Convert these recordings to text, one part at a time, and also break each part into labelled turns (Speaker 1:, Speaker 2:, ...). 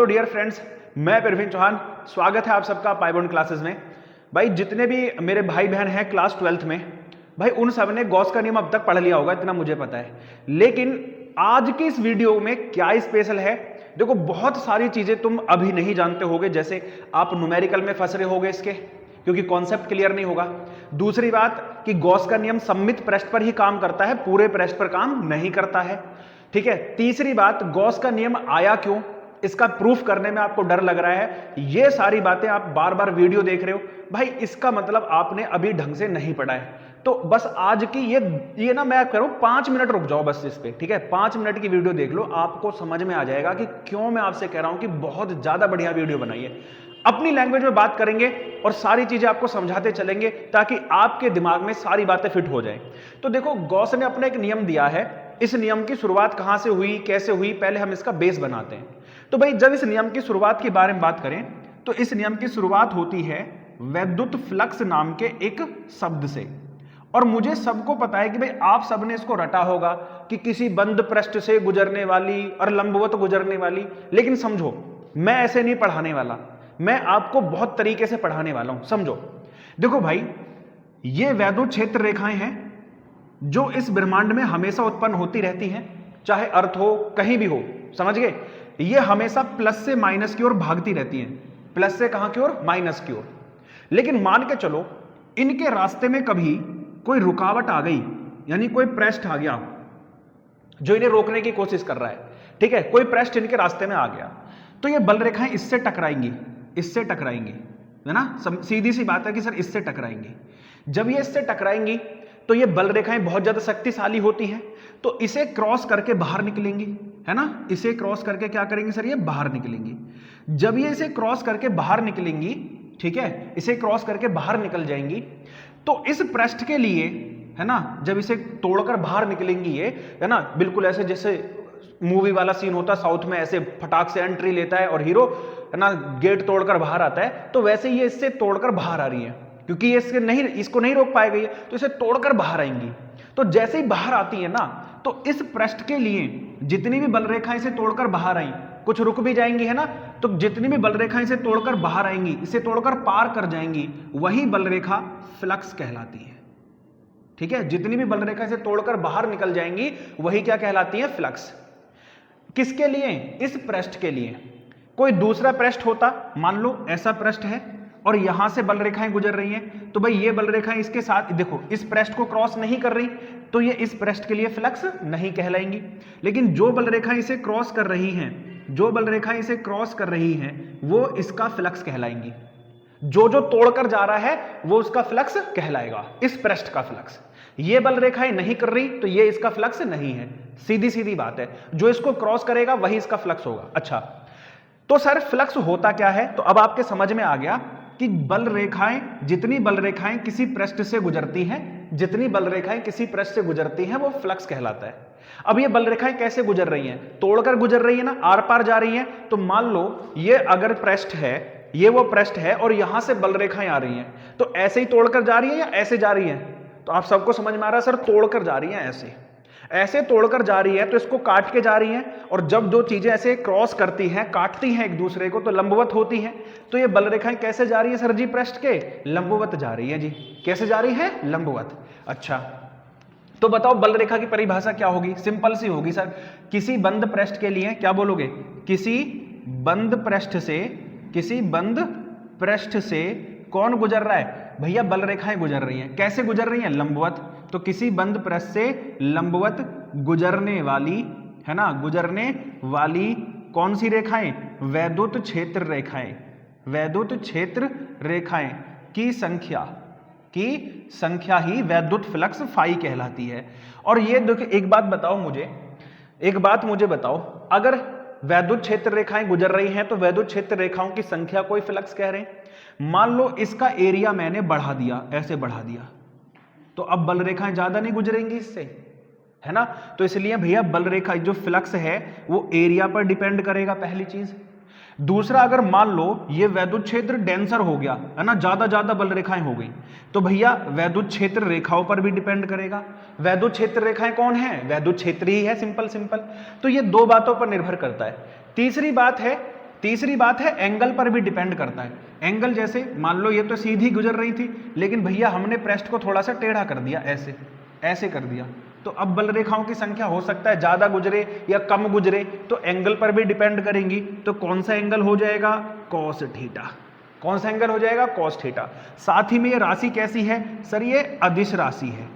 Speaker 1: Hello dear friends, मैं प्रवीण चौहान। स्वागत है आप सबका पाइबॉन्ड क्लासेस में। भाई जितने भी मेरे भाई बहन हैं क्लास 12th में, भाई उन सब ने गॉस का नियम अब तक पढ़ लिया होगा, इतना मुझे पता है। लेकिन आज की इस वीडियो में क्या स्पेशल है, देखो बहुत सारी चीजें तुम अभी नहीं जानते होगे। जैसे आप न्यूमेरिकल में फंस रहे होगे इसके, क्योंकि कॉन्सेप्ट क्लियर नहीं होगा। दूसरी बात कि गॉस का नियम सममित पृष्ठ पर ही काम करता है, पूरे पृष्ठ पर काम नहीं करता है, ठीक है। तीसरी बात, गॉस का नियम आया क्यों, इसका प्रूफ करने में आपको डर लग रहा है। ये सारी बातें आप बार बार वीडियो देख रहे हो, भाई इसका मतलब आपने अभी ढंग से नहीं पढ़ा है। तो बस आज की ये ना मैं करूं 5 मिनट रुक जाओ बस इस पे, ठीक है। 5 मिनट की वीडियो देख लो, आपको समझ में आ जाएगा कि क्यों मैं आपसे कह रहा हूं कि बहुत ज्यादा बढ़िया वीडियो बनाइए। अपनी लैंग्वेज में बात करेंगे और सारी चीजें आपको समझाते चलेंगे ताकि आपके दिमाग में सारी बातें फिट हो जाएं। तो देखो, गॉस ने अपना एक नियम दिया है। इस नियम की शुरुआत कहां से हुई, कैसे हुई, पहले हम इसका बेस बनाते हैं। तो भाई जब इस नियम की शुरुआत के बारे में बात करें तो इस नियम की शुरुआत होती है वैद्युत फ्लक्स नाम के एक शब्द से। और मुझे सबको पता है कि भाई आप सबने इसको रटा होगा कि किसी बंद पृष्ठ से गुजरने वाली और लंबवत गुजरने वाली। लेकिन समझो, मैं ऐसे नहीं पढ़ाने वाला, मैं आपको बहुत तरीके से पढ़ाने वाला हूं, समझो। देखो भाई, ये वैद्युत क्षेत्र रेखाएं हैं जो इस ब्रह्मांड में हमेशा उत्पन्न होती रहती हैं, चाहे अर्थ हो कहीं भी हो, समझ गए। ये हमेशा प्लस से माइनस की ओर भागती रहती हैं, प्लस से कहां की ओर, माइनस की ओर। लेकिन मान के चलो इनके रास्ते में कभी कोई रुकावट आ गई, यानी कोई पृष्ठ आ गया जो इन्हें रोकने की कोशिश कर रहा है, ठीक है। कोई पृष्ठ इनके रास्ते में आ गया तो ये बल रेखाएं इससे टकराएंगी, इससे टकराएंगी, है ना। सीधी सी बात है कि सर इससे टकराएंगी। जब ये इससे टकराएंगी तो ये बल रेखाएं बहुत ज्यादा शक्तिशाली होती हैं, तो इसे क्रॉस करके बाहर निकलेंगी, है ना। इसे क्रॉस करके क्या करेंगे सर, ये बाहर निकलेंगी। जब ये इसे क्रॉस करके बाहर निकलेंगी, ठीक है, इसे क्रॉस करके बाहर निकल जाएंगी, तो इस पृष्ठ के लिए, है ना, जब इसे तोड़कर बाहर निकलेंगी ये, है ना, बिल्कुल ऐसे जैसे मूवी वाला सीन होता है साउथ में, ऐसे फटाक से एंट्री लेता है और हीरो, है ना, गेट तोड़कर बाहर आता है, तो वैसे ये इससे तोड़कर बाहर आ रही है, क्योंकि ये इसको नहीं रोक पाएगी ये, तो इसे तोड़कर बाहर आएंगी। तो जैसे ही बाहर आती है ना, तो इस पृष्ठ के लिए जितनी भी बल रेखाएं इसे तोड़कर बाहर आई, कुछ रुक भी जाएंगी, है ना, तो जितनी भी बल रेखाएं इसे तोड़कर बाहर आएंगी, इसे तोड़कर पार कर जाएंगी, वही बल रेखा फ्लक्स कहलाती है, ठीक है। जितनी भी बल रेखा इसे तोड़कर बाहर निकल जाएंगी वही क्या कहलाती है, फ्लक्स। किसके लिए, इस पृष्ठ के लिए। कोई दूसरा पृष्ठ होता, मान लो ऐसा पृष्ठ है और यहां से बल रेखाएं गुजर रही हैं, तो भाई ये बल रेखाएं इसके साथ, देखो इस पृष्ठ को क्रॉस नहीं कर रही, तो ये इस पृष्ठ के लिए फ्लक्स नहीं कहलाएंगी। लेकिन जो बल रेखाएं इसे क्रॉस कर रही हैं, जो बल रेखाएं इसे क्रॉस कर रही हैं, वो इसका फ्लक्स कहलाएंगी। जो जो तोड़कर जा रहा है वो उसका फ्लक्स कहलाएगा, इस पृष्ठ का फ्लक्स। ये बल रेखाएं नहीं कर रही तो ये इसका फ्लक्स नहीं है, सीधी सीधी बात है। जो इसको क्रॉस करेगा वही इसका फ्लक्स होगा। अच्छा, तो सर फ्लक्स होता क्या है, तो अब आपके समझ में आ गया कि बल रेखाएं, जितनी बल रेखाएं किसी पृष्ठ से गुजरती हैं, जितनी बल रेखाएं किसी पृष्ठ से गुजरती हैं, वो फ्लक्स कहलाता है। अब ये बल रेखाएं कैसे गुजर रही हैं, तोड़कर गुजर रही है ना, आर पार जा रही हैं। तो मान लो ये अगर पृष्ठ है, ये वो पृष्ठ है और यहां से बल रेखाएं आ रही हैं, तो ऐसे ही तोड़कर जा रही है या ऐसे जा रही है, तो आप सबको समझ में आ रहा है सर तोड़कर जा रही है, ऐसे तोड़कर जा रही है, तो इसको काट के जा रही है। और जब दो चीजें ऐसे क्रॉस करती हैं, काटती हैं एक दूसरे को, तो लंबवत होती हैं। तो ये बल रेखाएं कैसे जा रही है सर जी, पृष्ठ के लंबवत जा रही है जी। कैसे जा रही है, लंबवत। अच्छा, तो बताओ बल रेखा की परिभाषा क्या होगी, सिंपल सी होगी सर। किसी बंद पृष्ठ के लिए क्या बोलोगे, किसी बंद पृष्ठ से कौन गुजर रहा है, भैया बल रेखाएं गुजर रही हैं। कैसे गुजर रही हैं, लंबवत। तो किसी बंद पृष्ठ से लंबवत गुजरने वाली, है ना, गुजरने वाली कौन सी रेखाएं, वैद्युत क्षेत्र रेखाएं। वैद्युत क्षेत्र रेखाएं की संख्या ही वैद्युत फ्लक्स फाई कहलाती है। और ये देखो, एक बात मुझे बताओ, अगर वैद्युत क्षेत्र रेखाएं गुजर रही हैं तो वैद्युत क्षेत्र रेखाओं की संख्या कोई फ्लक्स कह रहे हैं। मान लो इसका एरिया मैंने बढ़ा दिया, ऐसे बढ़ा दिया, तो अब बल रेखाएं ज्यादा नहीं गुजरेंगी इससे, है ना। तो इसलिए भैया बल रेखा जो फ्लक्स है वो एरिया पर डिपेंड करेगा, पहली चीज। दूसरा, अगर मान लो ये वैद्युत क्षेत्र डेंसर हो गया, है ना, ज्यादा बल रेखाएं हो गई, तो भैया वैद्युत क्षेत्र रेखाओं पर भी डिपेंड करेगा। वैद्युत क्षेत्र रेखाएं कौन है, वैद्युत क्षेत्र ही है, सिंपल। तो ये दो बातों पर निर्भर करता है। तीसरी तीसरी बात है एंगल पर भी डिपेंड करता है। एंगल जैसे मान लो ये तो सीधी गुजर रही थी, लेकिन भैया हमने पृष्ठ को थोड़ा सा टेढ़ा कर दिया, ऐसे ऐसे कर दिया, तो अब बल रेखाओं की संख्या हो सकता है ज्यादा गुजरे या कम गुजरे, तो एंगल पर भी डिपेंड करेंगी। तो कौन सा एंगल हो जाएगा? Cos theta. कौन सा एंगल हो जाएगा? Cos theta. साथ ही में ये राशि कैसी है सर? ये अदिश राशि है।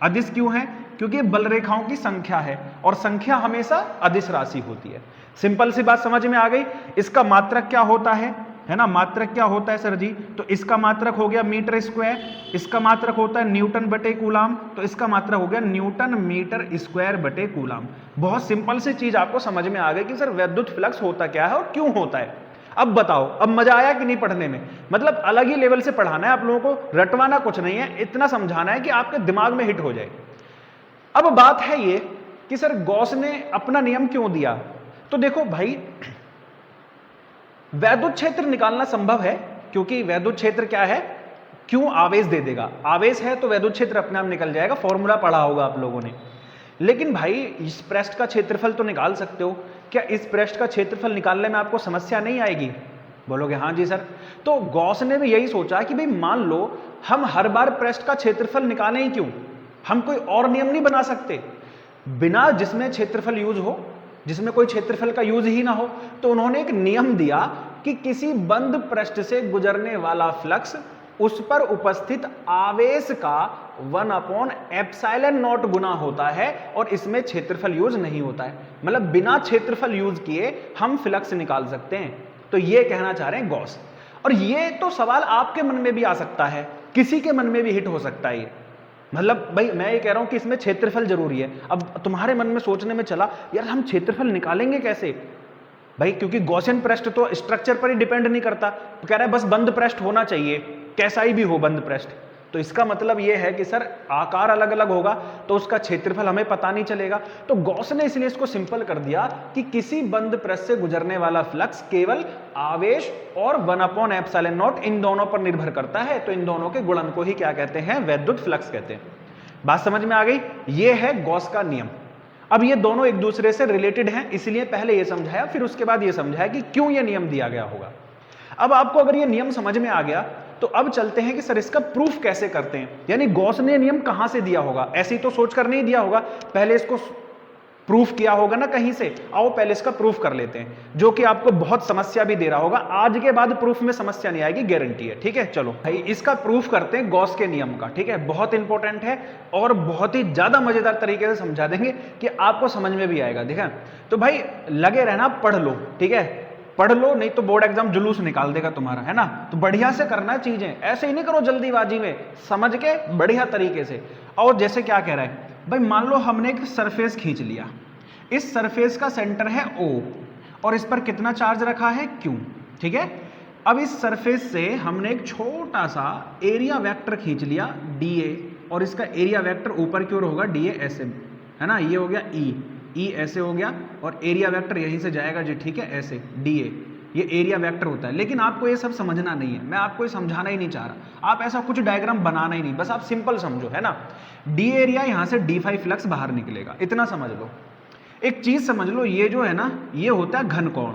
Speaker 1: अदिश क्यों है? क्योंकि बल रेखाओं की संख्या है और संख्या हमेशा अदिश राशि होती है। सिंपल सी बात समझ में आ गई। इसका मात्रक क्या होता है ना? मात्रक क्या होता है सर जी? तो इसका मात्रक हो गया मीटर स्क्वायर, इसका मात्रक होता है न्यूटन बटे कूलाम, तो इसका मात्रक हो गया न्यूटन मीटर स्क्वायर बटे कूलाम। बहुत सिंपल सी चीज आपको समझ में आ गई कि सर विद्युत फ्लक्स होता क्या है और क्यों होता है। अब बताओ, अब मजा आया कि नहीं पढ़ने में? मतलब अलग ही लेवल से पढ़ाना है आप लोगों को, रटवाना कुछ नहीं है, इतना समझाना है कि आपके दिमाग में हिट हो जाए। अब बात है ये कि सर गॉस ने अपना नियम क्यों दिया? तो देखो भाई, वैद्युत क्षेत्र निकालना संभव है, क्योंकि वैद्युत क्षेत्र क्या है? क्यों आवेश दे देगा, आवेश है तो वैद्युत क्षेत्र अपने आप निकल जाएगा, फॉर्मूला पढ़ा होगा आप लोगों ने। लेकिन भाई इस पृष्ठ का क्षेत्रफल तो निकाल सकते हो, क्या इस पृष्ठ का क्षेत्रफल निकालने में आपको समस्या नहीं आएगी? बोलोगे हाँ जी सर। तो गॉस ने भी यही सोचा कि भाई मान लो हम हर बार पृष्ठ का क्षेत्रफल निकालें ही क्यों, हम कोई और नियम नहीं बना सकते बिना जिसमें क्षेत्रफल यूज हो, जिसमें कोई क्षेत्रफल का यूज ही ना हो। तो उन्होंने एक नियम दिया कि किसी बंद पृष्ठ से गुजरने वाला फ्लक्स उस पर उपस्थित आवेश का 1/ε0 गुना होता है और इसमें क्षेत्रफल यूज नहीं होता है। मतलब बिना क्षेत्रफल यूज किए हम फ्लक्स निकाल सकते हैं। तो ये कहना चाह रहे हैं गॉस। और ये तो सवाल आपके मन में भी आ सकता है, किसी के मन में भी हिट हो सकता है ये। मतलब भाई मैं ये कह रहा हूं कि इसमें क्षेत्रफल जरूरी है। अब तुम्हारे मन में सोचने में चला यार हम क्षेत्रफल निकालेंगे कैसे भाई, क्योंकि गॉसियन पृष्ठ तो स्ट्रक्चर पर ही डिपेंड नहीं करता, तो कह रहा है बस बंद पृष्ठ होना चाहिए, कैसा ही भी हो बंद पृष्ठ। तो इसका मतलब यह है कि सर आकार अलग अलग होगा तो उसका क्षेत्रफल हमें पता नहीं चलेगा। तो गॉस ने इसलिए इसको सिंपल कर दिया कि किसी बंद पृष्ठ से गुजरने वाला फ्लक्स केवल आवेश और 1/ε0 इन दोनों पर निर्भर करता है। तो इन दोनों के गुणन को ही क्या कहते हैं? वैद्युत फ्लक्स कहते हैं। बात समझ में आ गई? यह है गॉस का नियम। अब ये दोनों एक दूसरे से रिलेटेड हैं, इसलिए पहले ये समझाया, फिर उसके बाद ये समझाया कि क्यों ये नियम दिया गया होगा। अब आपको अगर ये नियम समझ में आ गया तो अब चलते हैं कि सर इसका प्रूफ कैसे करते हैं, यानी गॉस ने नियम कहां से दिया होगा। ऐसे ही तो सोचकर नहीं दिया होगा, पहले इसको प्रूफ किया होगा ना कहीं से। आओ पहले इसका प्रूफ कर लेते हैं, जो कि आपको बहुत समस्या भी दे रहा होगा। आज के बाद प्रूफ में समस्या नहीं आएगी, गारंटी है। ठीक है, चलो भाई इसका प्रूफ करते हैं गॉस के नियम का। ठीक है, बहुत इंपॉर्टेंट है और बहुत ही ज्यादा मजेदार तरीके से समझा देंगे कि आपको समझ में भी आएगा। देखा, तो भाई लगे रहना, पढ़ लो। ठीक है, पढ़ लो, नहीं तो बोर्ड एग्जाम जुलूस निकाल देगा तुम्हारा, है ना। तो बढ़िया से करना चीजें, ऐसे ही नहीं करो जल्दीबाजी में, समझ के बढ़िया तरीके से। और जैसे क्या कह रहा है भाई, मान लो हमने एक सरफेस खींच लिया, इस सरफेस का सेंटर है O और इस पर कितना चार्ज रखा है Q। ठीक है, अब इस सरफेस से हमने एक छोटा सा एरिया वेक्टर खींच लिया dA और इसका एरिया वेक्टर ऊपर की ओर होगा dA SM, है ना। ये हो गया E ऐसे हो गया और एरिया वेक्टर यहीं से जाएगा जी। ठीक है, ऐसे dA, ये एरिया वेक्टर होता है। लेकिन आपको ये सब समझना नहीं है, मैं आपको ये समझाना ही नहीं चाह रहा। आप ऐसा कुछ डायग्राम बनाना ही नहीं, बस आप सिंपल समझो, है ना। D एरिया यहां से d5 फ्लक्स बाहर निकलेगा, इतना समझ लो। एक चीज समझ लो, ये जो है ना, ये होता है घन कोण।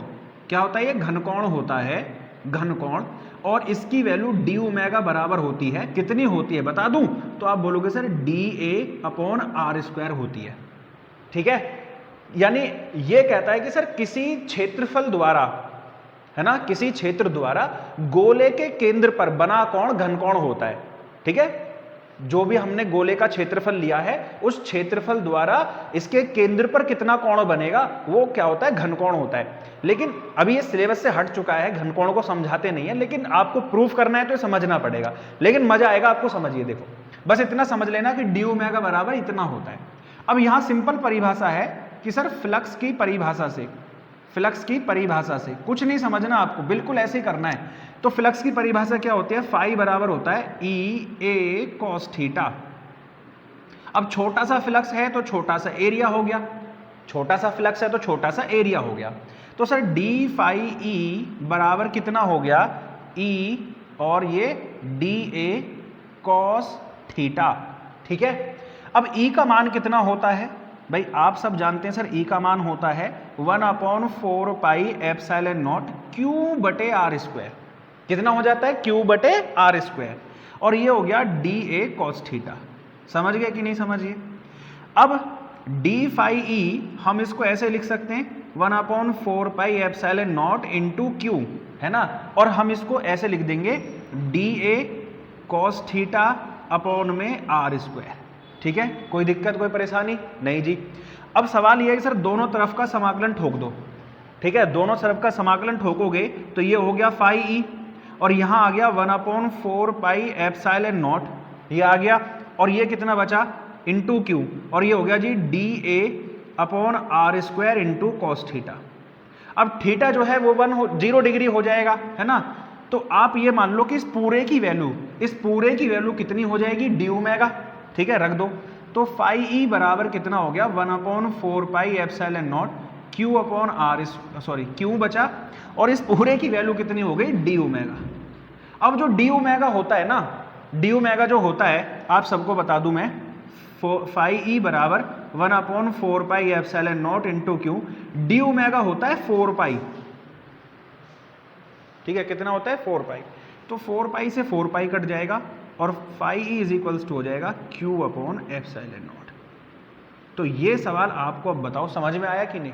Speaker 1: क्या होता है? ये घन कोण होता है, घन कोण। और इसकी वैल्यू d ओमेगा बराबर होती है, कितनी होती है बता दूं? तो आप बोलोगे सर dA/r² होती है। ठीक है, यानी ये कहता है कि सर किसी क्षेत्रफल द्वारा, है ना, किसी क्षेत्र द्वारा गोले के केंद्र पर बना कोण घन कोण होता है। ठीक है, जो भी हमने गोले का क्षेत्रफल लिया है उस क्षेत्रफल द्वारा इसके केंद्र पर कितना कोण बनेगा वो क्या होता है? घन कोण होता है। लेकिन अभी ये सिलेबस से हट चुका है, घन कोण को समझाते नहीं है, लेकिन आपको प्रूफ करना है तो समझना पड़ेगा। लेकिन मजा आएगा आपको, समझिए। देखो बस इतना समझ लेना कि d ओमेगा बराबर इतना होता है। अब यहां सिंपल परिभाषा है कि सर फ्लक्स की परिभाषा से, फ्लक्स की परिभाषा से कुछ नहीं समझना आपको, बिल्कुल ऐसे ही करना है। तो फ्लक्स की परिभाषा क्या होती है? फाई बराबर होता है EA cos थीटा। अब छोटा सा फ्लक्स है तो छोटा सा एरिया हो गया, छोटा सा फ्लक्स है तो छोटा सा एरिया हो गया। तो सर d फाई E बराबर कितना हो गया? E और ये DA cos थीटा। ठीक है, अब E का मान कितना होता है? भाई आप सब जानते हैं सर ई का मान होता है 1/4 पाई एप्सिलॉन नॉट क्यू बटे आर स्क्वायर। कितना हो जाता है? क्यू बटे आर स्क्वायर। और ये हो गया डी ए कॉस थीटा। समझ गए कि नहीं समझिए? अब डी फाई ई हम इसको ऐसे लिख सकते हैं 1/4 pi epsilon not into Q, है ना। और हम इसको ऐसे लिख देंगे D A cos theta upon में आर स्क्वायर। ठीक है, कोई दिक्कत कोई परेशानी नहीं जी। अब सवाल ये है कि सर दोनों तरफ का समाकलन ठोक दो। ठीक है, दोनों तरफ का समाकलन ठोकोगे तो ये हो गया फाई ई, और यहाँ आ गया 1/4 पाई एप्सिलॉन नॉट, ये आ गया, और ये कितना बचा? इंटू क्यू, और ये हो गया जी D A upon R square into cos theta. अब थीटा जो है वो 0 डिग्री हो जाएगा, है ना। तो आप ये मान लो कि इस पूरे की वैल्यू कितनी हो जाएगी? D omega. ठीक है, रख दो। तो फाई ई बराबर कितना हो गया? 1/4 pi epsilon naught Q upon R, sorry Q बचा, और इस पूरे की वैल्यू कितनी हो गई? D omega. अब जो डी ओमेगा होता है ना, डी ओमेगा जो होता है आप सबको बता दूं मैं, फाई ई बराबर 1/4 pi epsilon not into Q. D omega होता है 4 पाई। ठीक है, कितना होता है? 4 पाई। तो 4 पाई से 4 पाई कट जाएगा, और phi E is equals to हो जाएगा क्यू अपॉन एप्सिलॉन नॉट। तो ये सवाल आपको अब बताओ समझ में आया कि नहीं?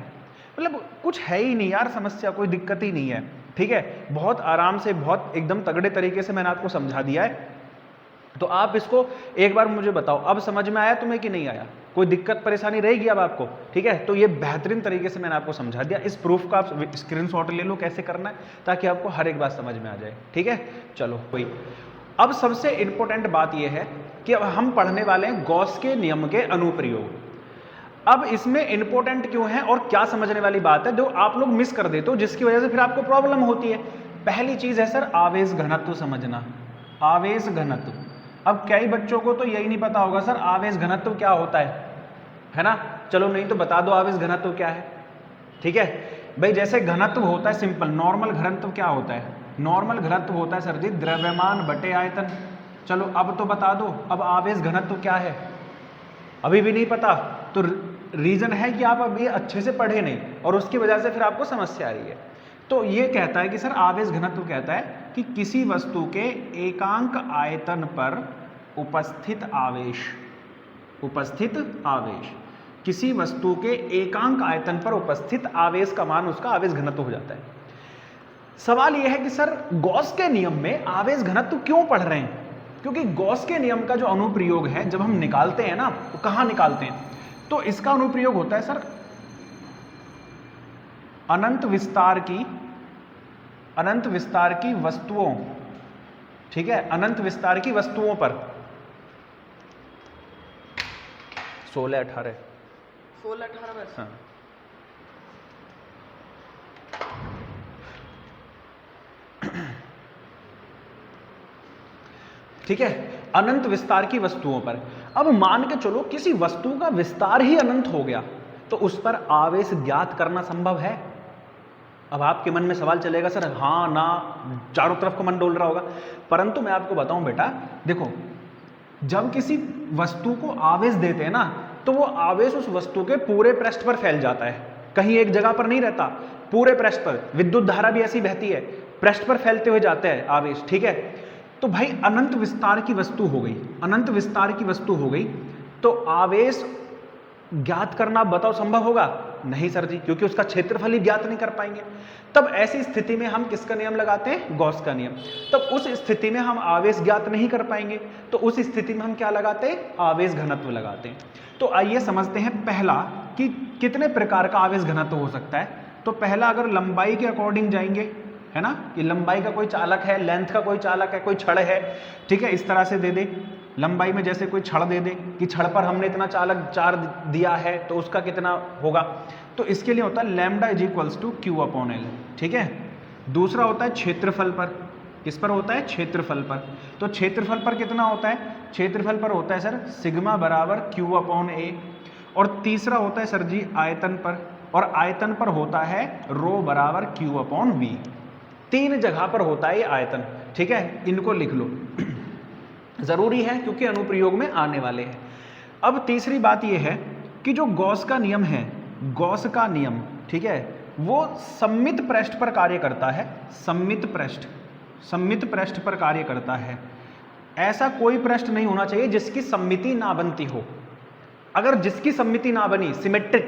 Speaker 1: मतलब कुछ है ही नहीं यार समस्या, कोई दिक्कत ही नहीं है। ठीक है, बहुत आराम से, बहुत एकदम तगड़े तरीके से मैंने आपको समझा दिया है। तो आप इसको एक बार मुझे बताओ, अब समझ में आया तुम्हें कि नहीं आया? कोई दिक्कत परेशानी रहेगी अब आपको? ठीक है, तो ये बेहतरीन तरीके से मैंने आपको समझा दिया। इस प्रूफ का आप स्क्रीनशॉट ले लो कैसे करना है, ताकि आपको हर एक बात समझ में आ जाए। ठीक है, चलो कोई। अब सबसे इंपॉर्टेंट बात यह है कि अब हम पढ़ने वाले हैं गॉस के नियम के अनुप्रयोग। अब इसमें इंपॉर्टेंट क्यों है और क्या समझने वाली बात है जो आप लोग मिस कर देते हो, जिसकी वजह से फिर आपको प्रॉब्लम होती है। पहली चीज है सर आवेश घनत्व समझना। आवेश घनत्व, अब कई बच्चों को तो यही नहीं पता होगा सर आवेश घनत्व क्या होता है ना। चलो नहीं तो बता दो आवेश घनत्व क्या है। ठीक है भाई, जैसे घनत्व होता है सिंपल, नॉर्मल घनत्व क्या होता है? नॉर्मल घनत्व होता है सर जी द्रव्यमान बटे आयतन। चलो अब तो बता दो, अब आवेश घनत्व क्या है? अभी भी नहीं पता, तो रीजन है कि आप अभी अच्छे से पढ़े नहीं, और उसकी वजह से फिर आपको समस्या आ रही है। तो ये कहता है कि सर आवेश घनत्व कहता है कि किसी वस्तु के एकांक आयतन पर उपस्थित आवेश, किसी वस्तु के एकांक आयतन पर उपस्थित आवेश का मान उसका आवेश घनत्व हो जाता है। सवाल यह है कि सर गॉस के नियम में आवेश घनत्व क्यों पढ़ रहे हैं? क्योंकि गॉस के नियम का जो अनुप्रयोग है जब हम निकालते हैं ना, तो कहां निकालते हैं? तो इसका अनुप्रयोग होता है सर अनंत विस्तार की वस्तुओं। ठीक है, अनंत विस्तार की वस्तुओं पर 16-18 बस। हाँ। ठीक है, अनंत विस्तार की वस्तुओं पर। अब मान के चलो किसी वस्तु का विस्तार ही अनंत हो गया, तो उस पर आवेश ज्ञात करना संभव है? अब आपके मन में सवाल चलेगा सर हाँ ना, चारों तरफ को मन डोल रहा होगा। परंतु मैं आपको बताऊं बेटा, देखो जब किसी वस्तु को आवेश देते हैं ना, तो वो आवेश उस वस्तु के पूरे पृष्ठ पर फैल जाता है, कहीं एक जगह पर नहीं रहता, पूरे पृष्ठ पर। विद्युत धारा भी ऐसी बहती है, पृष्ठ पर फैलते हुए जाते हैं आवेश। ठीक है, तो भाई अनंत विस्तार की वस्तु हो गई, अनंत विस्तार की वस्तु हो गई, तो आवेश ज्ञात करना बताओ संभव होगा? नहीं सर जी, क्योंकि उसका क्षेत्रफल ही ज्ञात नहीं कर पाएंगे। तब ऐसी स्थिति में हम किसका नियम लगाते हैं? गॉस का नियम। तब उस स्थिति में हम आवेश ज्ञात नहीं कर पाएंगे, तो उस स्थिति में हम क्या लगाते हैं? आवेश घनत्व लगाते हैं। तो आइए समझते हैं पहला कि कितने प्रकार का आवेश घनत्व हो सकता है। तो पहला अगर लंबाई के अकॉर्डिंग जाएंगे, है ना, कि लंबाई का कोई चालक है, लेंथ का कोई चालक है, कोई छड़ है, ठीक है, इस तरह से दे दे। लंबाई में जैसे कोई छड़ दे दे कि छड़ पर हमने इतना चालक चार दिया है, तो उसका कितना होगा? तो इसके लिए होता है lambda is equals to Q upon L. ठीक है, दूसरा होता है क्षेत्रफल पर। किस पर होता है? क्षेत्रफल पर। तो क्षेत्रफल पर कितना होता है? क्षेत्रफल पर होता है सर सिग्मा बराबर क्यू अपॉन ए। और तीसरा होता है सर जी आयतन पर, और आयतन पर होता है रो बराबर क्यू अपॉन वी। 3 जगह पर होता है ये आयतन। ठीक है, इनको लिख लो, जरूरी है क्योंकि अनुप्रयोग में आने वाले हैं। अब तीसरी बात यह है कि जो गॉस का नियम है, गॉस का नियम, ठीक है, वो सममित पृष्ठ पर कार्य करता है। सममित पृष्ठ पर कार्य करता है। ऐसा कोई पृष्ठ नहीं होना चाहिए जिसकी सममिति ना बनती हो। अगर जिसकी सममिति ना बनी, सिमेट्रिक,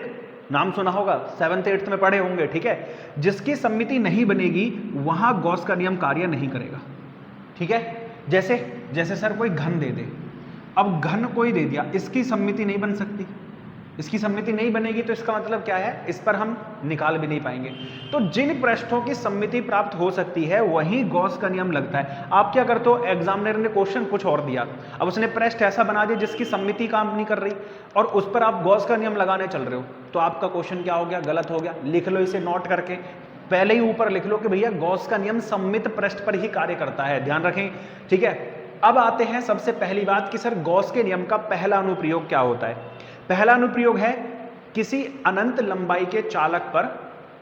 Speaker 1: नाम सुना होगा, 7th 8th में पढ़े होंगे, ठीक है, जिसकी सममिति नहीं बनेगी वहां गॉस का नियम कार्य नहीं करेगा। ठीक है, जैसे सर कोई घन दे दे, अब घन कोई दे दिया, इसकी सममिति नहीं बन सकती, इसकी सममिति नहीं बनेगी, तो इसका मतलब क्या है, इस पर हम निकाल भी नहीं पाएंगे। तो जिन पृष्ठों की सममिति प्राप्त हो सकती है वहीं गॉस का नियम लगता है। आप क्या करते हो, एग्जामिनर ने क्वेश्चन कुछ और दिया, अब उसने पृष्ठ ऐसा बना दिया जिसकी सममिति काम नहीं कर रही और उस पर आप गॉस का नियम लगाने चल रहे हो, तो आपका क्वेश्चन क्या हो गया, गलत हो गया। लिख लो इसे, नोट करके पहले ही ऊपर लिख लो कि भैया गॉस का नियम सममित पृष्ठ पर ही कार्य करता है, ध्यान रखें। ठीक है, अब आते हैं सबसे पहली बात कि सर गॉस के नियम का पहला अनुप्रयोग क्या होता है। पहला अनुप्रयोग है किसी अनंत लंबाई के चालक पर,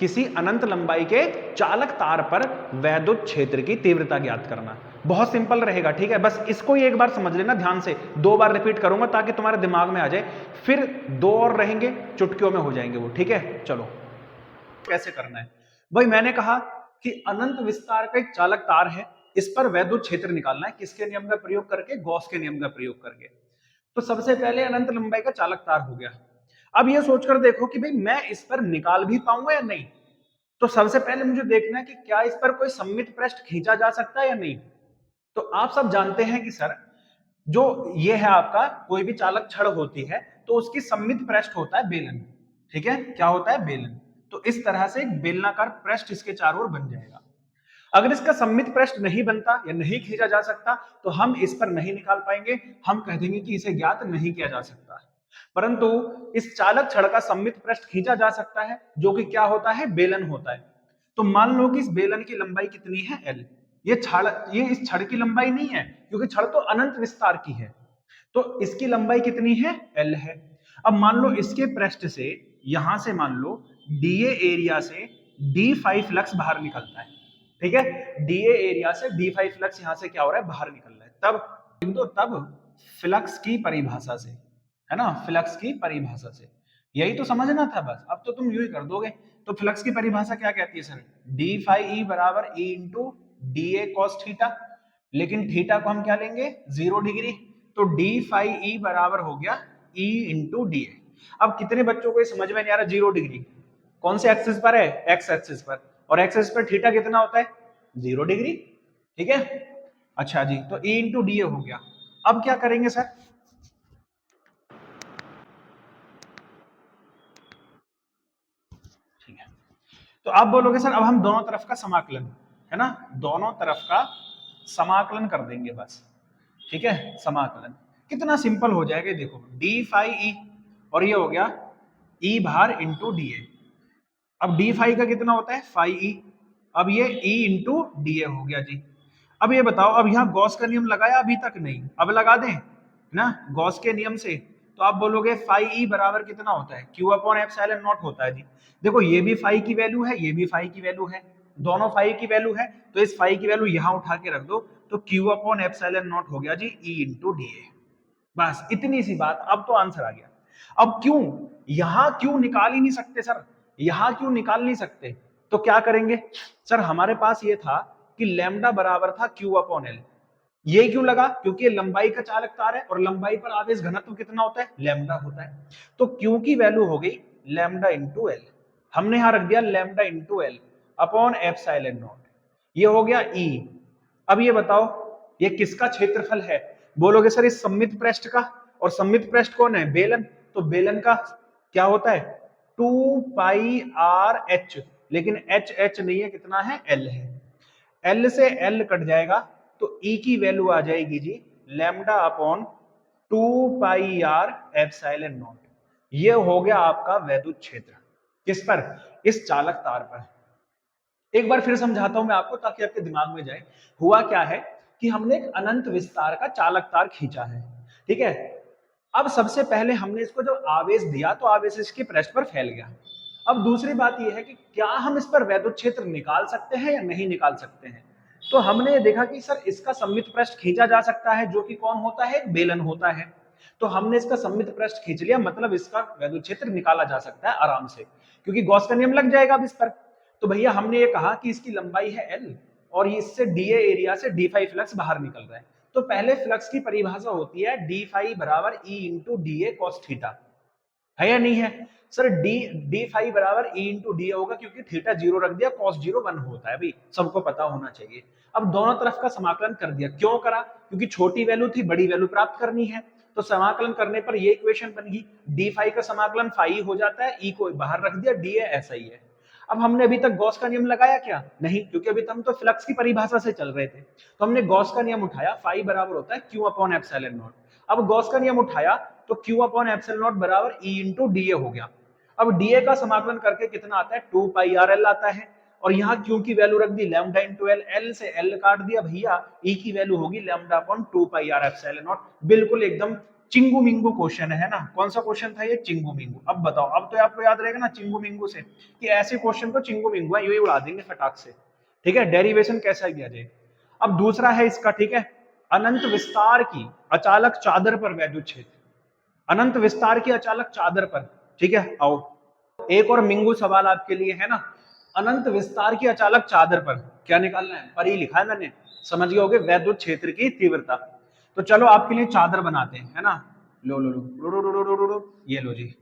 Speaker 1: किसी अनंत लंबाई के चालक तार पर वैद्युत क्षेत्र की तीव्रता ज्ञात करना। बहुत सिंपल रहेगा, ठीक है, बस इसको ही एक बार समझ लेना ध्यान से, 2 बार रिपीट करूंगा ताकि तुम्हारे दिमाग में आ जाए, फिर 2 और रहेंगे, चुटकियों में हो जाएंगे वो। ठीक है, चलो कैसे करना है भाई। मैंने कहा कि अनंत विस्तार का एक चालक तार है, इस पर वैद्युत क्षेत्र निकालना है, किसके नियम का प्रयोग करके, गॉस के नियम का प्रयोग करके। तो सबसे पहले अनंत लंबाई का चालक तार हो गया। अब ये सोचकर देखो कि भाई मैं इस पर निकाल भी पाऊंगा या नहीं। तो सबसे पहले मुझे देखना है कि क्या इस पर कोई सममित पृष्ठ खींचा जा सकता है या नहीं। तो आप सब जानते हैं कि सर जो ये है आपका कोई भी चालक छड़ होती है तो उसकी सममित पृष्ठ होता है बेलन। ठीक है, क्या होता है, बेलन। तो इस तरह से एक बेलनाकार पृष्ठ इसके चारों ओर बन जाएगा। अगर इसका सममित पृष्ठ नहीं बनता या नहीं खींचा जा सकता तो हम इस पर नहीं निकाल पाएंगे, हम कह देंगे कि इसे ज्ञात नहीं किया जा सकता। परंतु इस चालक छड़ का सममित पृष्ठ खींचा जा सकता है, जो कि क्या होता है, बेलन होता है। तो मान लो कि इस बेलन की लंबाई कितनी है, L। ये इस छड़ की लंबाई नहीं है क्योंकि छड़ तो अनंत विस्तार की है, तो इसकी लंबाई कितनी है, L है। अब मान लो इसके पृष्ठ से, यहां से मान लो DA एरिया से D5 फ्लक्स बाहर निकलता है। ठीक है, DA एरिया से D5 फ्लक्स यहां से क्या हो रहा है, बाहर निकल रहा है। तब फ्लक्स की परिभाषा से, है ना, फ्लक्स की परिभाषा से, यही तो समझना था बस, अब तो तुम यूं ही कर दोगे। तो फ्लक्स की परिभाषा क्या कहती है सर, D5E बराबर E into DA cos theta, लेकिन थीटा को हम क्या लेंगे, 0 डिग्री, तो D5E बराबर हो गया E इंटू DA। अब कितने बच्चों को ये समझ में नहीं आ रहा, 0 डिग्री कौन से एक्सिस पर है, एक्स एक्सिस पर, और एक्स एक्सिस पर थीटा कितना होता है, 0 डिग्री। ठीक है, अच्छा जी, तो E इंटू DA हो गया। अब क्या करेंगे सर, ठीक है, तो आप बोलोगे सर अब हम दोनों तरफ का समाकलन, है ना, दोनों तरफ का समाकलन कर देंगे बस। ठीक है, समाकलन कितना सिंपल हो जाएगा, देखो D5E और ये हो गया E बाहर इंटू DA। अब D5 का कितना होता है, 5E, अब ये E इंटू DA हो गया जी। अब ये बताओ, अब यहाँ गॉस का नियम लगाया अभी तक नहीं, अब लगा दें ना गॉस के नियम से, तो आप बोलोगे 5E बराबर कितना होता है, Q अपॉन एप्सिलॉन नॉट होता है जी। देखो ये भी 5 की वैल्यू है, ये भी 5 की वैल्यू है, दोनों 5 की वैल्यू है, तो इस 5 की वैल्यू यहाँ उठा के रख दो, तो Q अपॉन एप्सिलॉन नॉट हो गया जी E इंटू DA। बस इतनी सी बात, अब तो आंसर आ गया। अब क्यों यहां क्यों निकाल ही नहीं सकते सर, यहां क्यों निकाल नहीं सकते, तो क्या करेंगे सर, हमारे पास ये था कि लैम्डा बराबर था Q अपॉन L। ये क्यों लगा, क्योंकि ये लंबाई का चालक तार है और लंबाई पर आवेश घनत्व कितना होता है, लैम्डा होता है। तो Q की वैल्यू हो गई लैम्डा इंटू L, हमने यहां रख दिया lambda into L upon epsilon naught, ये हो गया E। अब ये बताओ ये किसका क्षेत्रफल है, बोलोगे सर इस सममित पृष्ठ का, और सममित पृष्ठ कौन है, बेलन, तो बेलन का क्या होता है 2 पाई आर एच, लेकिन एच एच नहीं है, कितना है, L है। L से L कट जाएगा तो E की वैल्यू आ जाएगी G lambda upon 2 pi R epsilon naught. ये हो गया आपका वैद्युत क्षेत्र, किस पर, इस चालक तार पर। एक बार फिर समझाता हूं मैं आपको ताकि आपके दिमाग में जाए। हुआ क्या है कि हमने एक अनंत विस्तार का चालक तार खींचा है, ठीक है। अब सबसे पहले हमने इसको जब आवेश दिया तो आवेश इसके पृष्ठ पर फैल गया। अब दूसरी बात यह है कि क्या हम इस पर वैद्युत क्षेत्र निकाल सकते हैं या नहीं निकाल सकते हैं। तो हमने ये देखा कि सर इसका सममित पृष्ठ खींचा जा सकता है, जो कि कौन होता है, बेलन होता है। तो हमने इसका सममित पृष्ठ खींच लिया, मतलब इसका वैद्युत क्षेत्र निकाला जा सकता है आराम से, क्योंकि गॉस का नियम लग जाएगा अब इस पर। तो भैया हमने ये कहा कि इसकी लंबाई है l और इससे डीए एरिया से डी फाई फ्लक्स बाहर निकल रहा है। तो पहले फ्लक्स की परिभाषा होती है डी फाई बराबर ई इंटू डी ए कॉस थीटा, है या नहीं है सर? डी फाई बराबर ई इंटू डी होगा, क्योंकि थीटा 0 रख दिया, कॉस 0 1 होता है, भाई सबको पता होना चाहिए। अब दोनों तरफ का समाकलन कर दिया, क्यों करा? क्योंकि छोटी वैल्यू थी, बड़ी वैल्यू प्राप्त करनी है। तो समाकलन करने पर ये इक्वेशन बन गई, डी फाई का समाकलन फाई हो जाता है, ई को बाहर रख दिया, डी ऐसा ही है। अब हमने अभी तक गॉस का नियम लगाया क्या? नहीं, क्योंकि अभी तक हम तो फ्लक्स की परिभाषा से चल रहे थे। तो हमने गॉस का नियम उठाया, फाई बराबर होता है क्यू अपॉन एप्सिलॉन नॉट। अब गॉस का नियम उठाया तो क्यू अपॉन एप्सिलॉन नॉट बराबर ई इंटू डीए हो गया। अब डीए का समाकलन करके कितना आता है? 2 पाई आर एल आता है, और यहाँ क्यू की वैल्यू रख दी लैम्डा इंटू एल, एल से एल काट दिया भैया, ई की वैल्यू होगी lambda upon 2 pi R epsilon naught. बिल्कुल एकदम चिंगू मिंगू क्वेश्चन है ना? कौन सा क्वेश्चन था ये? चिंगू मिंगू। अब बताओ, अब तो आपको याद रहेगा ना चिंगू मिंगू से, कि ऐसे क्वेश्चन को चिंगू मिंगू है यही उड़ा देंगे फटाक से। ठीक है, डेरिवेशन कैसा किया जाए। अब दूसरा है इसका, ठीक है, अनंत विस्तार की अचालक चादर पर वैद्युत क्षेत्र, अनंत विस्तार की अचालक चादर पर। ठीक है, आओ एक और मिंगू सवाल आपके लिए है ना, अनंत विस्तार की अचालक चादर पर क्या निकालना है? पर ही लिखा है मैंने, समझ गए होगे, वैद्युत क्षेत्र की तीव्रता। तो चलो आपके लिए चादर बनाते हैं, है ना? लो लो लो लो लो लो लो लो लो, ये लो जी,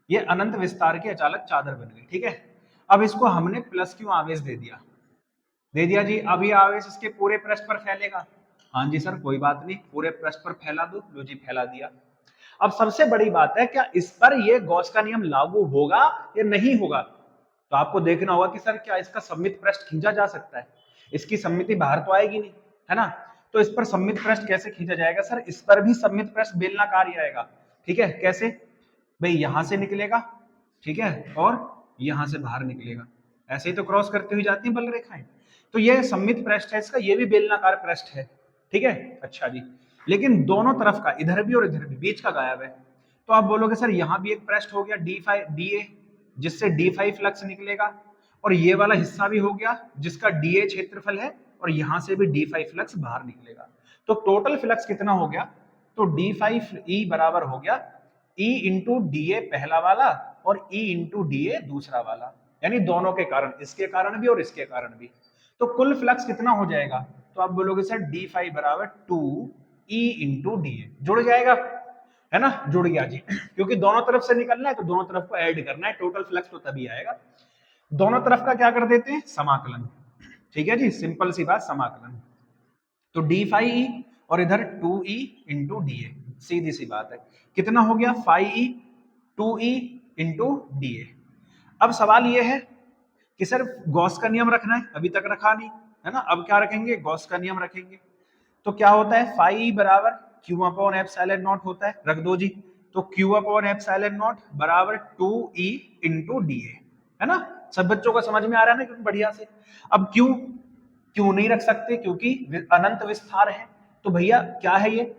Speaker 1: ये अनंत विस्तार की अचालक चादर बन गई। ठीक है, अब इसको हमने प्लस क्यू आवेश दे दिया, दे दिया जी। अब ये आवेश इसके पूरे पृष्ठ पर फैलेगा। हाँ जी सर, कोई बात नहीं, पूरे पृष्ठ पर फैला दो। लो जी, फैला दिया। अब सबसे बड़ी बात है, क्या इस पर ये गॉस का नियम लागू होगा या नहीं होगा? तो आपको देखना होगा कि सर क्या इसका सममित पृष्ठ खींचा जा सकता है? इसकी सममिति बाहर तो आएगी नहीं, है ना? तो इस पर सममित पृष्ठ कैसे खींचा जाएगा? सर इस पर भी सममित पृष्ठ बेलनाकार ही आएगा। ठीक है, कैसे भाई? यहां से निकलेगा, ठीक है, और यहां से बाहर निकलेगा, ऐसे ही तो क्रॉस करते हुए जाती हैं बल रेखाएं। तो ये सममित पृष्ठ है इसका, ये भी बेलनाकार पृष्ठ है। ठीक है, अच्छा जी, लेकिन दोनों तरफ का, इधर भी और इधर भी, बीच का गायब है। तो आप बोलोगे सर यहाँ भी एक पृष्ठ हो गया डी फाई डी ए, जिससे डी फाई फ्लक्स निकलेगा, और ये वाला हिस्सा भी हो गया जिसका डी ए क्षेत्रफल है, और यहां से भी डी फाई फ्लक्स बाहर निकलेगा। तो टोटल फ्लक्स कितना हो गया? तो डी फाई ई बराबर हो गया ई इंटू डी ए पहला वाला और ई इंटू डी ए दूसरा वाला, यानी दोनों के कारण, इसके कारण भी और इसके कारण भी। तो कुल फ्लक्स कितना हो जाएगा? तो आप बोलोगे सर डी फाई बराबर 2 ई इंटू डी ए, जुड़ जाएगा, है ना? जुड़ गया जी, क्योंकि दोनों तरफ से निकलना है तो दोनों तरफ को ऐड करना है, टोटल फ्लक्स तो तभी आएगा। दोनों तरफ का क्या कर देते हैं? समाकलन। ठीक है जी, सिंपल सी बात, समाकलन। तो डी फाई ई और इधर 2e इंटू डी ए, सीधी सी बात है। कितना हो गया? 5e 2e इंटू डी ए। अब सवाल ये है कि सर गॉस का नियम रखना है, अभी तक रखा नहीं, है ना? अब क्या रखेंगे? गॉस का नियम रखेंगे। तो क्या होता है? 5e बराबर क्यू अपॉन एप्सिलॉन नॉट होता है, रख दो जी। तो क्यू अपॉन एप्सिलॉन नॉट बराबर 2e इंटू डी ए, है ना? सब बच्चों को समझ में आ रहा है ना? क्योंकि बढ़िया से। अब क्यू क्यों नहीं रख सकते? क्योंकि अनंत विस्तार है। तो भैया क्या है ये?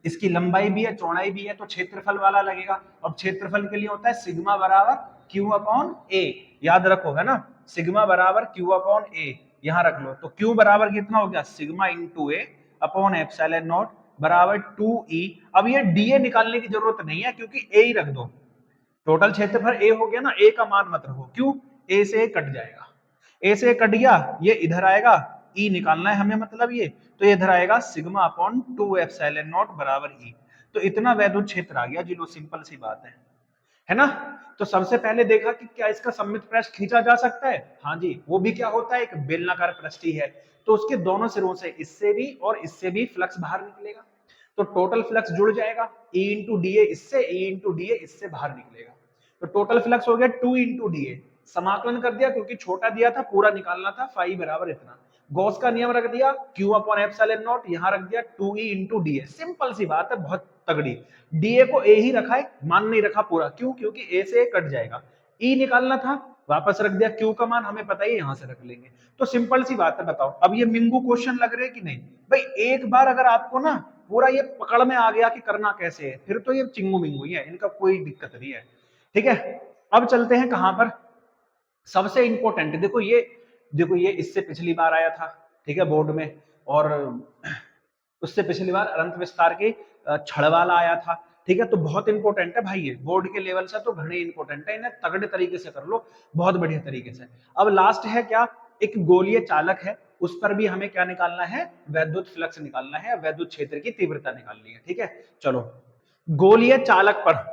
Speaker 1: इसकी लंबाई भी है, चौड़ाई भी है, तो क्षेत्रफल वाला लगेगा। अब क्षेत्रफल के लिए होता है सिग्मा बराबर क्यू अपॉन ए, याद रखो, है ना? सिग्मा बराबर क्यू अपॉन ए, यहां रख लो। तो क्यू बराबर कितना हो गया? Sigma into A upon epsilon not बराबर 2e। अब ये डीए निकालने की जरूरत नहीं है, क्योंकि ए ही रख दो। टोटल क्षेत्रफल ए हो गया ना, ए का मान मत रखो। क्यों? ए से ए कट जाएगा, ए से कट गया, ये इधर आएगा, ई निकालना है हमें, मतलब ये, तो ये इधर आएगा सिग्मा अपॉन 2 एप्सिलॉन नॉट बराबर ई। तो इतना वैद्युत क्षेत्र आ गया जी। लो, सिंपल सी बात है ना? तो सबसे पहले देखा कि क्या इसका सममित पृष्ठ खींचा जा सकता है? हाँ जी, वो भी क्या होता है? एक बेलनाकार पृष्ठ ही है, तो उसके दोनों सिरों से, इससे भी और इससे भी फ्लक्स बाहर निकलेगा। तो टोटल फ्लक्स जुड़ जाएगा, ई इंटू डी ए इससे, ई इंटू डी ए इससे बाहर निकलेगा। तो टोटल फ्लक्स हो गया 2 इंटू डी ए। समाकलन कर दिया, क्योंकि छोटा दिया था, पूरा निकालना था, फाई बराबर इतना। गॉस का नियम रख दिया, क्यू अपॉन एप्सिलॉन नॉट, यहां रख दिया 2e into D A. Simple सी बात है, बहुत तगड़ी। डीए को ए ही रखा है, मान नहीं रखा पूरा। क्यों? क्योंकि ए से कट जाएगा। ई निकालना था, वापस रख दिया, क्यू का मान हमें पता ही है, यहां से रख लेंगे। तो सिंपल सी बात है, बताओ अब ये मिंगू क्वेश्चन लग रहे कि नहीं? भाई एक बार अगर आपको ना पूरा ये पकड़ में आ गया कि करना कैसे है, फिर तो ये चिंगू मिंगू ही है, इनका कोई दिक्कत नहीं है। ठीक है, अब चलते हैं कहां पर? सबसे इंपॉर्टेंट, देखो ये इससे पिछली बार आया था, ठीक है, बोर्ड में, और उससे पिछली बार अनंत विस्तार के छड़ वाला आया था। ठीक है, तो बहुत इंपॉर्टेंट है भाई, ये बोर्ड के लेवल से तो घने इंपॉर्टेंट है, इन्हें तगड़े तरीके से कर लो, बहुत बढ़िया तरीके से। अब लास्ट है क्या, एक गोलीय चालक है, उस पर भी हमें क्या निकालना है, वैद्युत फ्लक्स निकालना है, वैद्युत क्षेत्र की तीव्रता निकालनी है। ठीक है, चलो गोलीय चालक पर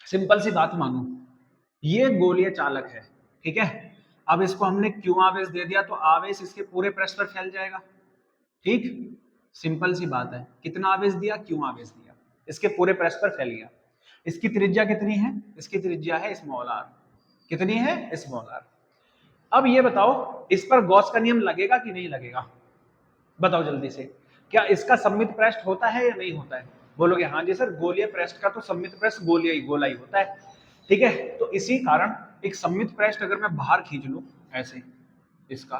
Speaker 1: सिंपल सी बात मानो, ये गोलीय चालक है, ठीक है। अब इसको हमने क्यों आवेश दे दिया, तो आवेश इसके पूरे पृष्ठ पर फैल जाएगा। ठीक, सिंपल सी बात है, कितना आवेश दिया, क्यों आवेश दिया, इसके पूरे पृष्ठ पर फैल गया। इसकी त्रिज्या कितनी है, इसकी त्रिज्या है स्मॉल आर, कितनी है, स्मॉल आर। अब ये बताओ इस पर गॉस का नियम लगेगा कि नहीं लगेगा, बताओ जल्दी से, क्या इसका सममित पृष्ठ होता है या नहीं होता है। बोलोगे हाँ जी सर, गोलीय पृष्ठ का तो सममित पृष्ठ गोलीय गोला ही होता है। ठीक है, तो इसी कारण एक सममित पृष्ठ अगर मैं बाहर खींच लूं ऐसे इसका,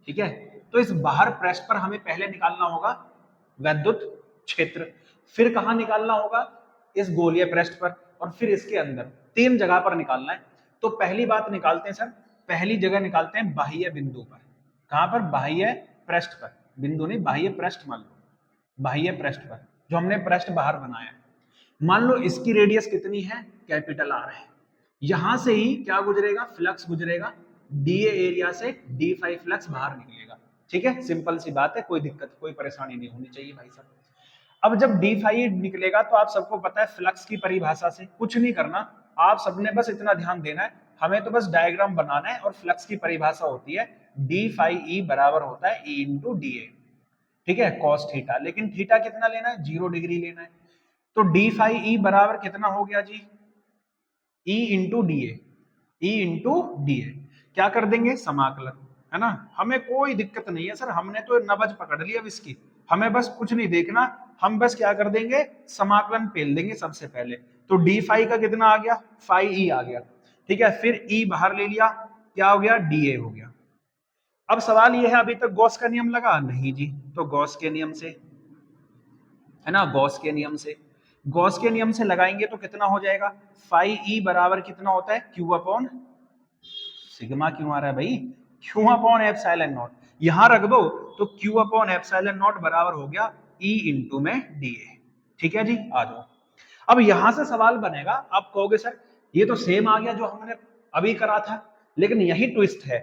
Speaker 1: ठीक है, तो इस बाहर पृष्ठ पर हमें पहले निकालना होगा वैद्युत क्षेत्र, फिर कहां निकालना होगा, इस गोलीय पृष्ठ पर, और फिर इसके अंदर, तीन जगह पर निकालना है। तो पहली बात निकालते हैं सर, पहली जगह निकालते हैं बाह्य बिंदु पर। कहां पर, बाह्य पृष्ठ पर, बिंदु नहीं बाह्य पृष्ठ मान लो, बाह्य पृष्ठ पर जो हमने पृष्ठ बाहर बनाया है। मान लो इसकी रेडियस कितनी है, कैपिटल आर है, यहां से ही क्या गुजरेगा, फ्लक्स गुजरेगा, डीए एरिया से डी5 फ्लक्स बाहर निकलेगा। ठीक है, सिंपल सी बात है, कोई दिक्कत कोई परेशानी नहीं होनी चाहिए भाई साहब। अब जब डी5 निकलेगा तो आप सबको पता है फ्लक्स की परिभाषा से कुछ नहीं करना, आप सबने बस इतना ध्यान देना है, हमें तो बस डायग्राम बनाना है, और फ्लक्स की परिभाषा होती है डी5ई बराबर होता है ई इंटू डी ए। ठीक है, कॉस थीटा, लेकिन थीटा कितना लेना है, 0 डिग्री लेना है। तो डी5ई बराबर कितना हो गया जी, E into D A, E into D A, क्या कर देंगे, समाकलन, है ना, हमें कोई दिक्कत नहीं है सर, हमने तो नबज पकड़ ली अब इसकी, हमें बस कुछ नहीं देखना, हम बस क्या कर देंगे, समाकलन पेल देंगे सबसे पहले। तो डी फाई का कितना आ गया, फाई ई आ गया, ठीक है, फिर ई बाहर ले लिया, क्या हो गया, डी ए हो गया। अब सवाल ये है, अभी तक गॉस का नियम लगा नहीं जी, तो गॉस के नियम से, है ना, गॉस के नियम से, गॉस के नियम से लगाएंगे तो कितना हो जाएगा, फाई ई बराबर कितना होता है, क्यू अपॉन सिग्मा, क्यों आ रहा है भाई, क्यू अपॉन एप्सिलॉन नॉट, यहां रख दो तो क्यू अपॉन एप्सिलॉन नॉट बराबर हो गया ई इंटू में डी ए। ठीक है जी, आ जाओ। अब यहां से सवाल बनेगा, आप कहोगे सर ये तो सेम आ गया जो हमने अभी करा था, लेकिन यही ट्विस्ट है।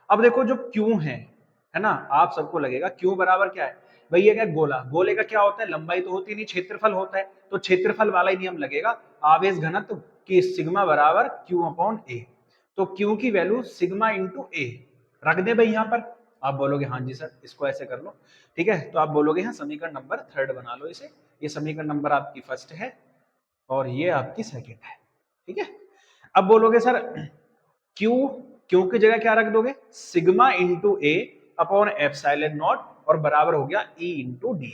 Speaker 1: अब देखो जो क्यू है ना, आप सबको लगेगा क्यू बराबर क्या है, भाई ये क्या, गोला, गोले का क्या होता है, लंबाई तो होती नहीं, क्षेत्रफल होता है, तो क्षेत्रफल वाला ही नियम लगेगा, आवेश घनत्व की सिग्मा बराबर क्यू अपॉन ए। तो क्यू की वैल्यू सिग्मा इंटू ए रख दे भाई यहां पर, आप बोलोगे हाँ जी सर, इसको ऐसे कर लो। ठीक है, तो आप बोलोगे हाँ समीकरण नंबर 3 बना लो इसे, ये समीकरण नंबर आपकी फर्स्ट है और ये आपकी सेकंड है। ठीक है, अब बोलोगे सर क्यू, क्यू की जगह क्या रख दोगे, sigma into A upon epsilon not, और बराबर हो गया ई इंटू डी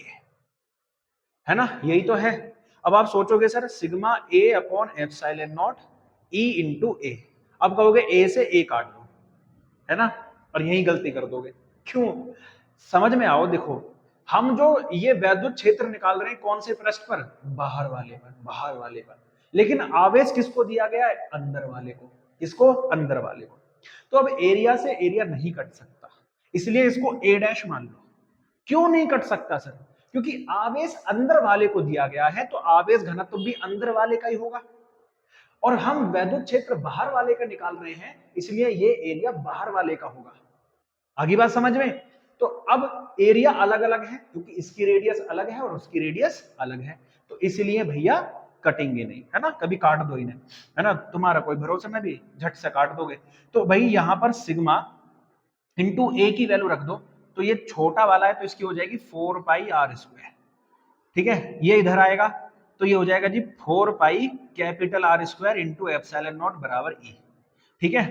Speaker 1: है ना, यही तो है। अब आप सोचोगे sir sigma A upon epsilon naught E into A, अब कहोगे ए से ए काट दो, है ना, और यही गलती कर दोगे, क्यों, समझ में आओ, देखो हम जो ये वैद्युत क्षेत्र निकाल रहे हैं कौन से पृष्ठ पर, बाहर वाले पर, बाहर वाले पर, लेकिन आवेश किसको दिया गया है, अंदर वाले को, किसको, अंदर वाले को। तो अब एरिया से एरिया नहीं कट सकता, इसलिए इसको ए डैश मान लो। क्यों नहीं कट सकता सर, क्योंकि आवेश अंदर वाले को दिया गया है, तो आवेश घनत्व भी अंदर वाले का ही होगा, और हम वैद्युत क्षेत्र बाहर वाले का निकाल रहे हैं, इसलिए ये एरिया बाहर वाले का होगा। आगे बात समझ में, तो अब एरिया अलग अलग है, क्योंकि इसकी रेडियस अलग है और उसकी रेडियस अलग है, तो इसलिए भैया कटेंगे नहीं, है ना, कभी काट दो इन्हें, है ना, तुम्हारा कोई भरोसा नहीं भी झट से काट दोगे। तो भाई यहां पर सिग्मा इंटू ए की वैल्यू रख दो, तो ये छोटा वाला है तो इसकी हो जाएगी 4 पाई आर स्क्वायर। ठीक है, ये इधर आएगा तो ये हो जाएगा जी 4 pi capital R square into epsilon not बराबर ई। ठीक है,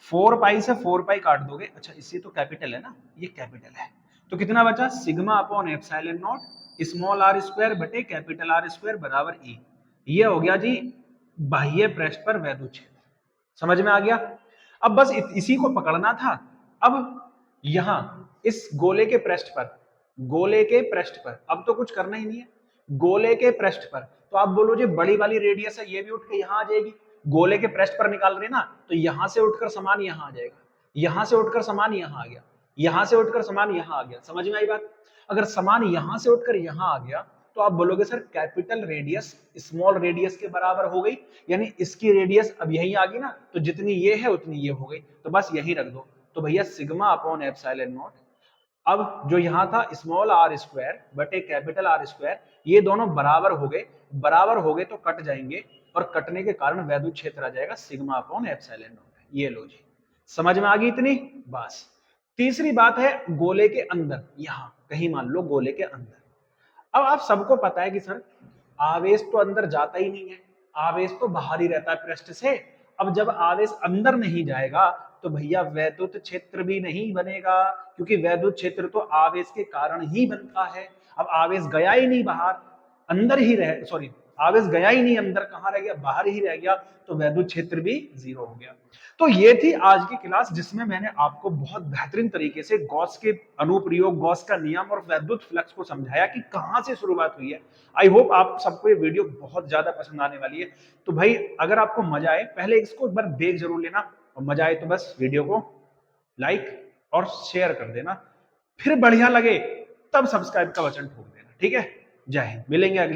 Speaker 1: 4 पाई से 4 पाई काट दोगे, अच्छा इससे तो कैपिटल है ना, ये कैपिटल है, तो कितना बचा, sigma upon epsilon naught small R square बटे कैपिटल आर स्क्वायर बराबर ई। ये हो गया जी बाह्य पृष्ठ पर वैद्युत क्षेत्र, समझ में आ गया। अब बस इसी को पकड़ना था। अब यहां इस गोले के पृष्ठ पर, गोले के पृष्ठ पर अब तो कुछ करना ही नहीं है, गोले के पृष्ठ पर, तो आप बोलो जी बड़ी वाली रेडियस है, ये भी उठ के यहां आ जाएगी, गोले के पृष्ठ पर निकाल रहे ना, तो यहां से उठकर समान यहां आ जाएगा, यहां से उठकर समान यहां आ गया, यहां से उठकर समान यहां आ गया, समझ में आई बात। अगर समान यहां से उठकर यहां आ गया तो आप बोलोगे sir capital radius small radius के बराबर हो गई, यानी इसकी रेडियस अब यही आ गई ना, तो जितनी ये है उतनी ये हो गई, तो बस यही रख दो। तो भैया सिग्मा अपॉन एप्सिलॉन नॉट, अब जो यहां था स्मॉल आर स्क्वायर बटे कैपिटल आर स्क्वायर, ये दोनों बराबर हो गए, बराबर हो गए तो कट जाएंगे, और कटने के कारण वैद्युत क्षेत्र आ जाएगा सिग्मा अपॉन एप्सिलॉन नॉट। ये लो जी, समझ में आ गई इतनी। बस तीसरी बात है गोले के अंदर, यहां कहीं मान लो गोले के अंदर, अब आप सबको पता है कि सर आवेश तो अंदर जाता ही नहीं है, आवेश तो बाहर ही रहता है पृष्ठ से। अब जब आवेश अंदर नहीं जाएगा तो भैया वैद्युत क्षेत्र भी नहीं बनेगा, क्योंकि वैद्युत क्षेत्र तो आवेश के कारण ही बनता है। अब आवेश गया ही नहीं बाहर, अंदर ही रह सॉरी आवेश गया ही नहीं अंदर, कहां रह गया, बाहर ही रह गया, तो वैद्युत क्षेत्र भी जीरो हो गया। तो ये थी आज की क्लास, जिसमें मैंने आपको बहुत बेहतरीन तरीके से गॉस के अनुप्रयोग, गॉस का नियम और वैद्युत फ्लक्स को समझाया कि कहां से शुरुआत हुई है। आई होप आप सबको ये वीडियो बहुत ज्यादा पसंद आने वाली है। तो भाई अगर आपको मजा आए, पहले इसको एक बार देख जरूर लेना, और मजा आए तो बस वीडियो को लाइक और शेयर कर देना, फिर बढ़िया लगे तब सब्सक्राइब का बटन ठोक देना। ठीक है, जय हिंद, मिलेंगे अगले